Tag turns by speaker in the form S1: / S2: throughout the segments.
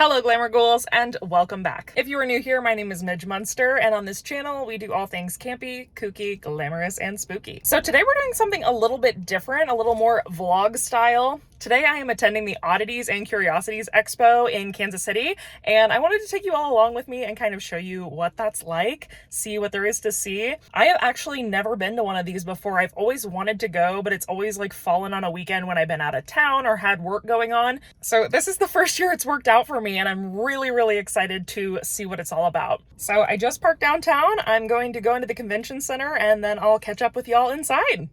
S1: Hello Glamour Ghouls and welcome back. If you are new here, my name is Midge Munster and on this channel we do all things campy, kooky, glamorous, and spooky. So today we're doing something a little bit different, a little more vlog style. Today I am attending the Oddities and Curiosities Expo in Kansas City, and I wanted to take you all along with me and kind of show you what that's like, see what there is to see. I have actually never been to one of these before. I've always wanted to go, but it's always like fallen on a weekend when I've been out of town or had work going on. So this is the first year it's worked out for me, and I'm really excited to see what it's all about. So I just parked downtown. I'm going to go into the convention center and then I'll catch up with y'all inside.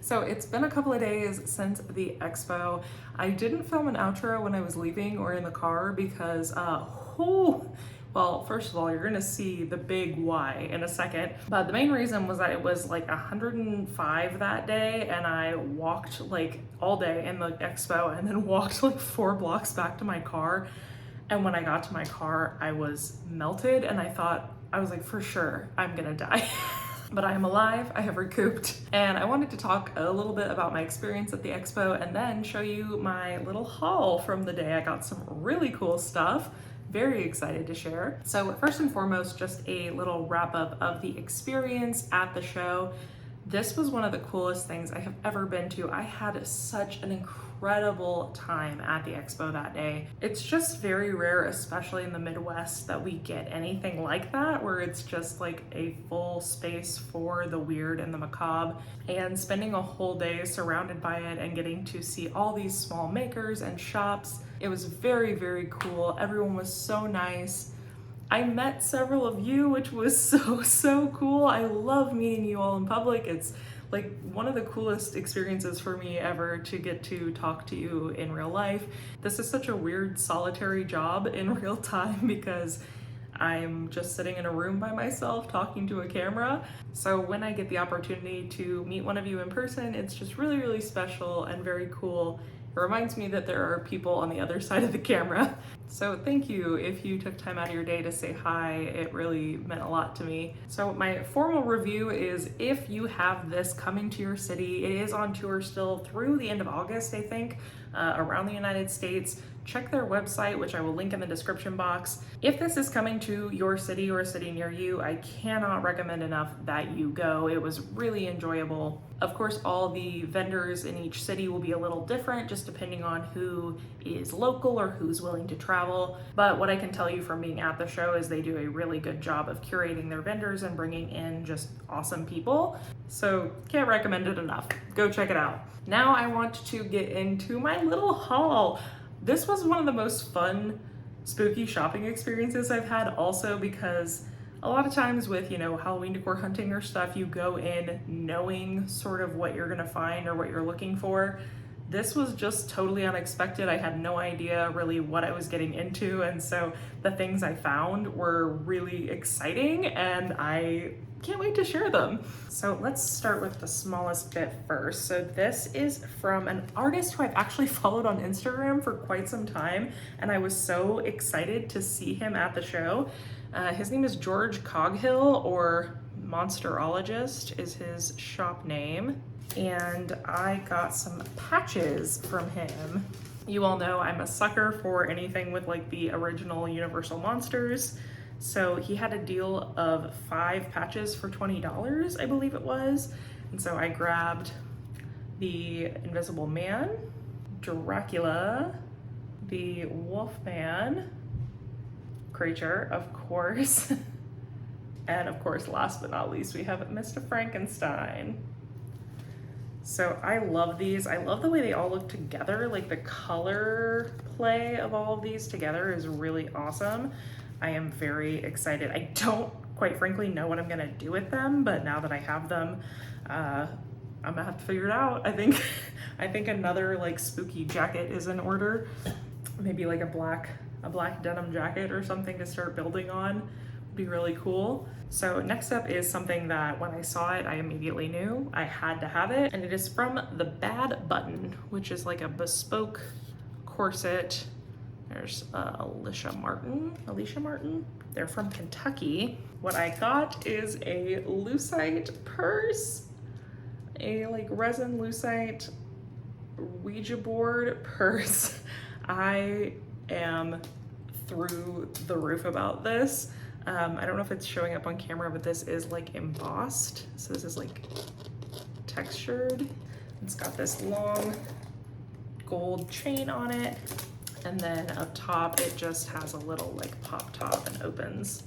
S1: So it's been a couple of days since the expo. I didn't film an outro when I was leaving or in the car because, well, first of all, you're gonna see the big why in a second. But the main reason was that it was like 105 that day, and I walked like all day in the expo and then walked like 4 blocks back to my car. And when I got to my car, I was melted, and I was like, for sure, I'm gonna die. But I am alive, I have recouped, and I wanted to talk a little bit about my experience at the expo and then show you my little haul from the day. I got some really cool stuff, very excited to share. So first and foremost, just a little wrap up of the experience at the show. This was one of the coolest things I have ever been to. I had such an incredible time at the expo that day. It's just very rare, especially in the Midwest, that we get anything like that, where it's just like a full space for the weird and the macabre. And spending a whole day surrounded by it and getting to see all these small makers and shops, it was very, very cool. Everyone was so nice. I met several of you, which was so cool. I love meeting you all in public. It's like one of the coolest experiences for me ever to get to talk to you in real life. This is such a weird solitary job in real time because I'm just sitting in a room by myself talking to a camera. So when I get the opportunity to meet one of you in person, it's just really, really special and very cool. It reminds me that there are people on the other side of the camera. So thank you if you took time out of your day to say hi. It really meant a lot to me. So my formal review is, if you have this coming to your city, it is on tour still through the end of August, I think, around the United States. Check their website, which I will link in the description box. If this is coming to your city or a city near you, I cannot recommend enough that you go. It was really enjoyable. Of course, all the vendors in each city will be a little different, just depending on who is local or who's willing to travel. But what I can tell you from being at the show is they do a really good job of curating their vendors and bringing in just awesome people. So can't recommend it enough. Go check it out. Now I want to get into my little haul. This was one of the most fun, spooky shopping experiences I've had, also because a lot of times with, Halloween decor hunting or stuff, you go in knowing sort of what you're gonna find or what you're looking for. This was just totally unexpected. I had no idea really what I was getting into, and so the things I found were really exciting, and I can't wait to share them. So let's start with the smallest bit first. So this is from an artist who I've actually followed on Instagram for quite some time, and I was so excited to see him at the show. His name is George Coghill, or Monsterologist is his shop name. And I got some patches from him. You all know I'm a sucker for anything with like the original Universal monsters. So he had a deal of 5 patches for $20, I believe it was. And so I grabbed the Invisible Man, Dracula, the Wolfman creature, of course. And of course, last but not least, we have Mr. Frankenstein. So I love these. I love the way they all look together. Like the color play of all of these together is really awesome. I am very excited. I don't, quite frankly, know what I'm gonna do with them, but now that I have them, I'm gonna have to figure it out. I think another like spooky jacket is in order. Maybe like a black denim jacket or something to start building on. Would be really cool. So next up is something that when I saw it, I immediately knew I had to have it. And it is from the Bad Button, which is like a bespoke corset. There's Alicia Martin. They're from Kentucky. What I got is a lucite purse, a like resin lucite Ouija board purse. I am through the roof about this. I don't know if it's showing up on camera, but this is like embossed. So this is like textured. It's got this long gold chain on it. And then up top, it just has a little like pop top and opens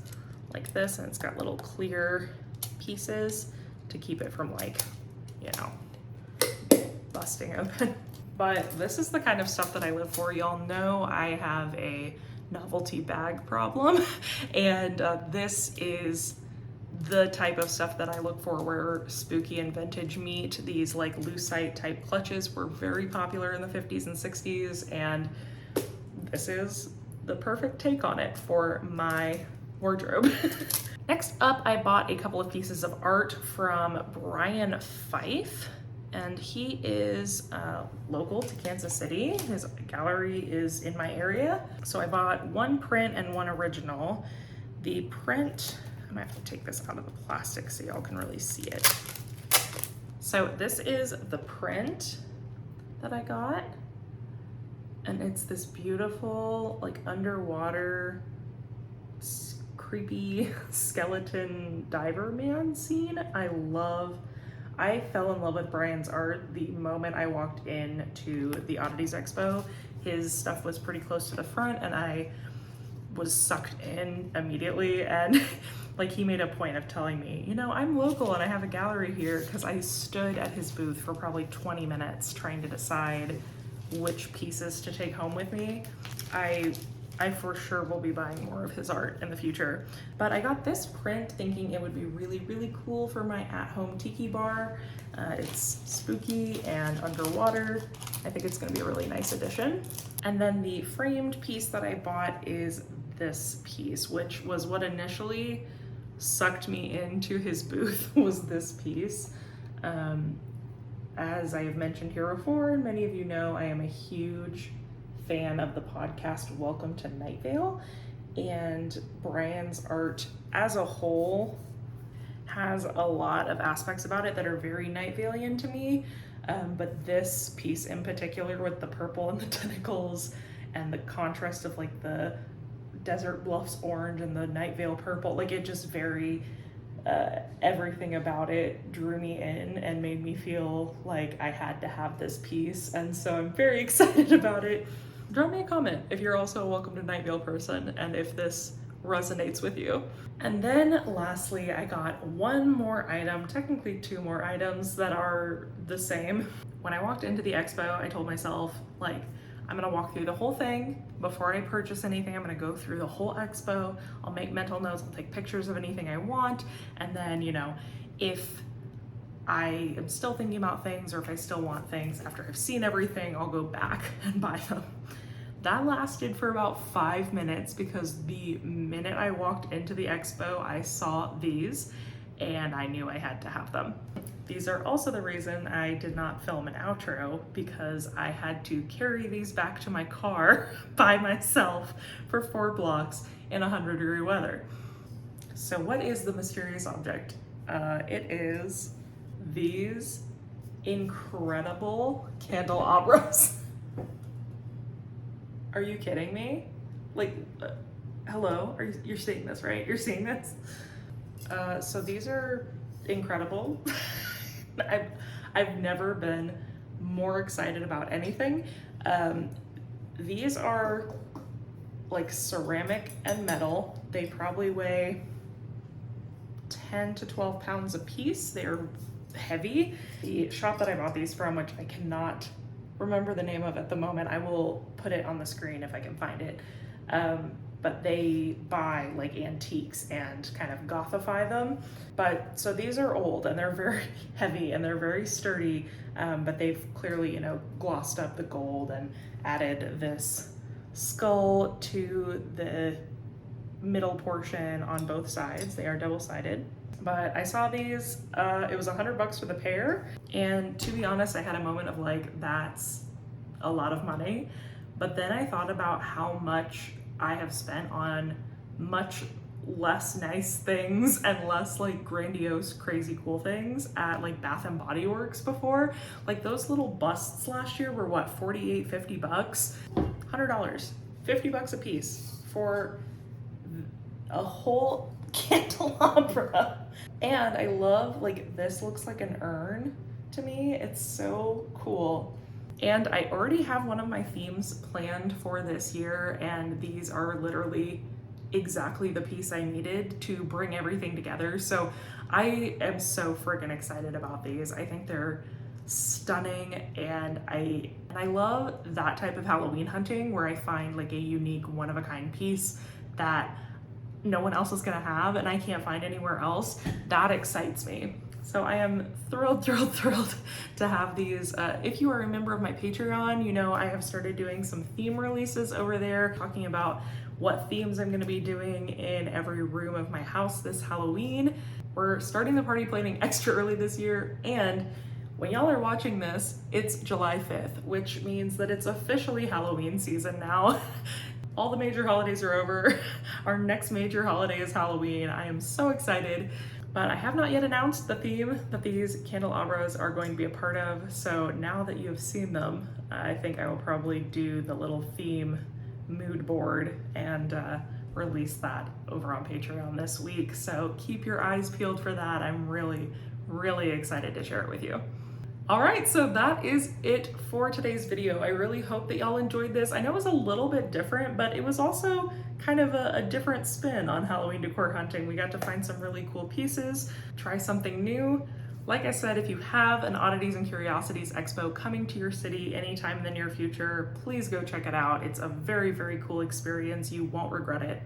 S1: like this. And it's got little clear pieces to keep it from like, busting open. But this is the kind of stuff that I live for. Y'all know I have a novelty bag problem, and this is the type of stuff that I look for where spooky and vintage meet. These like lucite type clutches were very popular in the 50s and 60s, and this is the perfect take on it for my wardrobe. Next up, I bought a couple of pieces of art from Brian Fife, and he is local to Kansas City. His gallery is in my area. So I bought one print and one original. The print, I might have to take this out of the plastic so y'all can really see it. So this is the print that I got, and it's this beautiful like underwater creepy skeleton diver man scene. I fell in love with Brian's art the moment I walked into the Oddities Expo. His stuff was pretty close to the front and I was sucked in immediately, and like he made a point of telling me, you know, I'm local and I have a gallery here, because I stood at his booth for probably 20 minutes trying to decide which pieces to take home with me. I for sure will be buying more of his art in the future. But I got this print thinking it would be really, really cool for my at-home tiki bar. It's spooky and underwater. I think it's gonna be a really nice addition. And then the framed piece that I bought is this piece, which was what initially sucked me into his booth, was this piece. As I have mentioned here before, and many of you know, I am a huge fan of the podcast Welcome to Night Vale, and Brian's art as a whole has a lot of aspects about it that are very Night Vale-ian to me, but this piece in particular with the purple and the tentacles and the contrast of like the Desert Bluffs orange and the Night Vale purple, like it just very everything about it drew me in and made me feel like I had to have this piece, and so I'm very excited about it. Drop me a comment if you're also a Welcome to Night Vale person and if this resonates with you. And then lastly, I got one more item, technically two more items that are the same. When I walked into the expo, I told myself, like, I'm gonna walk through the whole thing. Before I purchase anything, I'm gonna go through the whole expo. I'll make mental notes, I'll take pictures of anything I want. And then, you know, if I am still thinking about things or if I still want things after I've seen everything, I'll go back and buy them. That lasted for about 5 minutes, because the minute I walked into the expo, I saw these and I knew I had to have them. These are also the reason I did not film an outro, because I had to carry these back to my car by myself for 4 blocks in 100-degree weather. So what is the mysterious object? It is these incredible candelabras. Are you kidding me? Like, hello? You're seeing this, right? You're seeing this? So these are incredible. I've never been more excited about anything. These are like ceramic and metal. They probably weigh 10 to 12 pounds a piece. They're heavy. The shop that I bought these from, which I cannot remember the name of at the moment, I will put it on the screen if I can find it. But they buy like antiques and kind of gothify them. But so these are old and they're very heavy and they're very sturdy, but they've clearly, you know, glossed up the gold and added this skull to the middle portion on both sides. They are double-sided. But I saw these, it was $100 for the pair. And to be honest, I had a moment of like, that's a lot of money. But then I thought about how much I have spent on much less nice things and less like grandiose, crazy cool things at like Bath and Body Works before. Like those little busts last year were what, $48, $50? $100, $50 a piece for a whole candelabra. And I love, like, this looks like an urn to me. It's so cool. And I already have one of my themes planned for this year, and these are literally exactly the piece I needed to bring everything together. So I am so freaking excited about these. I think they're stunning, and I love that type of Halloween hunting where I find like a unique one-of-a-kind piece that no one else is gonna have and I can't find anywhere else, that excites me. So I am thrilled to have these. If you are a member of my Patreon, you know I have started doing some theme releases over there, talking about what themes I'm gonna be doing in every room of my house this Halloween. We're starting the party planning extra early this year, and when y'all are watching this, it's July 5th, which means that it's officially Halloween season now. All the major holidays are over. Our next major holiday is Halloween. I am so excited, but I have not yet announced the theme that these candelabras are going to be a part of. So now that you have seen them, I think I will probably do the little theme mood board and release that over on Patreon this week. So keep your eyes peeled for that. I'm really excited to share it with you. All right, so that is it for today's video. I really hope that y'all enjoyed this. I know it was a little bit different, but it was also kind of a different spin on Halloween decor hunting. We got to find some really cool pieces, try something new. Like I said, if you have an Oddities and Curiosities Expo coming to your city anytime in the near future, please go check it out. It's a very cool experience. You won't regret it.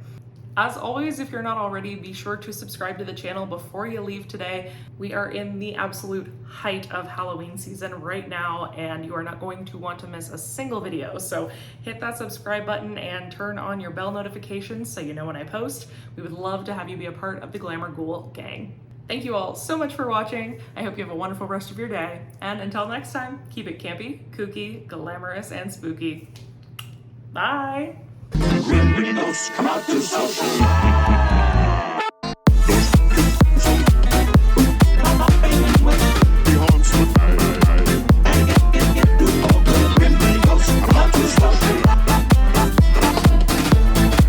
S1: As always, if you're not already, be sure to subscribe to the channel before you leave today. We are in the absolute height of Halloween season right now, and you are not going to want to miss a single video. So hit that subscribe button and turn on your bell notifications so you know when I post. We would love to have you be a part of the Glamour Ghoul gang. Thank you all so much for watching. I hope you have a wonderful rest of your day. And until next time, keep it campy, kooky, glamorous, and spooky. Bye!
S2: Come out to social life.